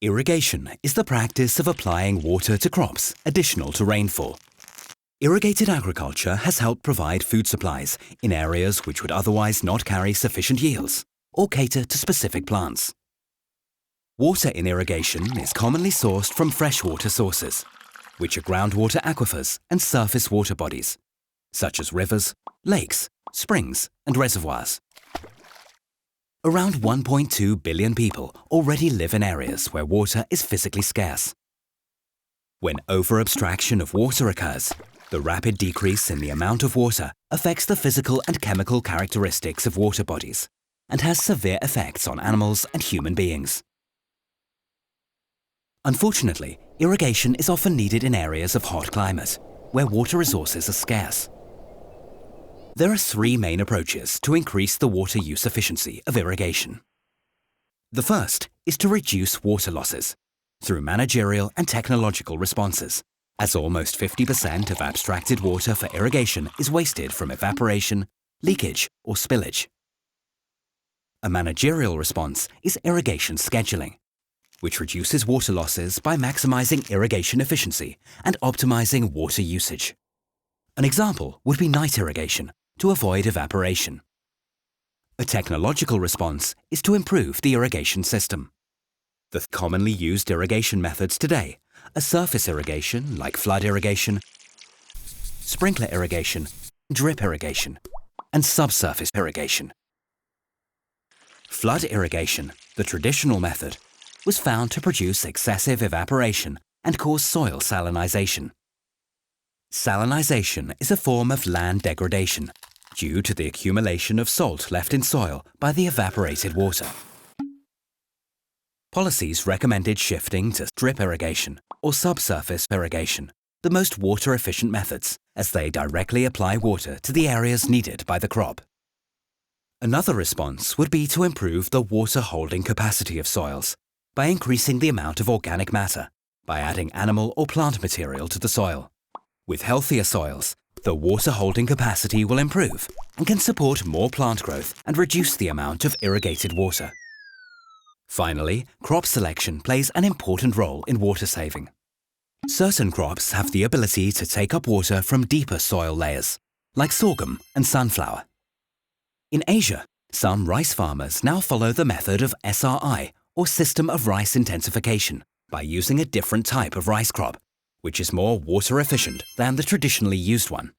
Irrigation is the practice of applying water to crops additional to rainfall. Irrigated agriculture has helped provide food supplies in areas which would otherwise not carry sufficient yields or cater to specific plants. Water in irrigation is commonly sourced from freshwater sources, which are groundwater aquifers and surface water bodies, such as rivers, lakes, springs, and reservoirs. Around 1.2 billion people already live in areas where water is physically scarce. When over-abstraction of water occurs, the rapid decrease in the amount of water affects the physical and chemical characteristics of water bodies and has severe effects on animals and human beings. Unfortunately, irrigation is often needed in areas of hot climate, where water resources are scarce. There are three main approaches to increase the water use efficiency of irrigation. The first is to reduce water losses through managerial and technological responses, as almost 50% of abstracted water for irrigation is wasted from evaporation, leakage, or spillage. A managerial response is irrigation scheduling, which reduces water losses by maximizing irrigation efficiency and optimizing water usage. An example would be night irrigation to avoid evaporation. A technological response is to improve the irrigation system. The commonly used irrigation methods today are surface irrigation like flood irrigation, sprinkler irrigation, drip irrigation, and subsurface irrigation. Flood irrigation, the traditional method, was found to produce excessive evaporation and cause soil salinization. Salinization is a form of land degradation due to the accumulation of salt left in soil by the evaporated water. Policies recommended shifting to drip irrigation or subsurface irrigation, the most water-efficient methods, as they directly apply water to the areas needed by the crop. Another response would be to improve the water-holding capacity of soils by increasing the amount of organic matter, by adding animal or plant material to the soil. With healthier soils, the water-holding capacity will improve and can support more plant growth and reduce the amount of irrigated water. Finally, crop selection plays an important role in water saving. Certain crops have the ability to take up water from deeper soil layers, like sorghum and sunflower. In Asia, some rice farmers now follow the method of SRI, or system of rice intensification, by using a different type of rice crop, which is more water efficient than the traditionally used one.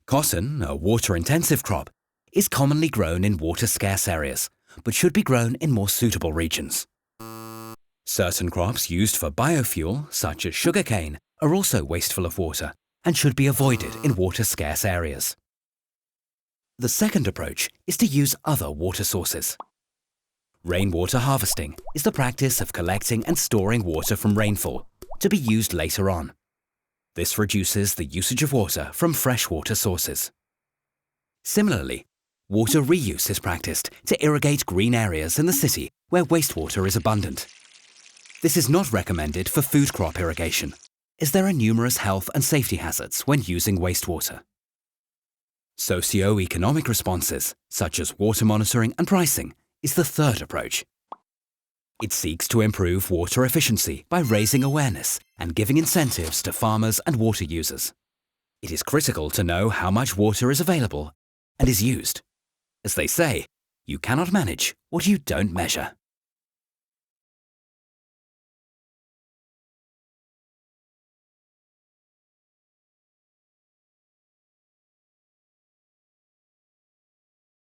Cotton, a water-intensive crop, is commonly grown in water-scarce areas, but should be grown in more suitable regions. Certain crops used for biofuel, such as sugarcane, are also wasteful of water and should be avoided in water-scarce areas. The second approach is to use other water sources. Rainwater harvesting is the practice of collecting and storing water from rainfall to be used later on. This reduces the usage of water from freshwater sources. Similarly, water reuse is practiced to irrigate green areas in the city where wastewater is abundant. This is not recommended for food crop irrigation, as there are numerous health and safety hazards when using wastewater. Socio-economic responses, such as water monitoring and pricing, is the third approach. It seeks to improve water efficiency by raising awareness and giving incentives to farmers and water users. It is critical to know how much water is available and is used. As they say, you cannot manage what you don't measure.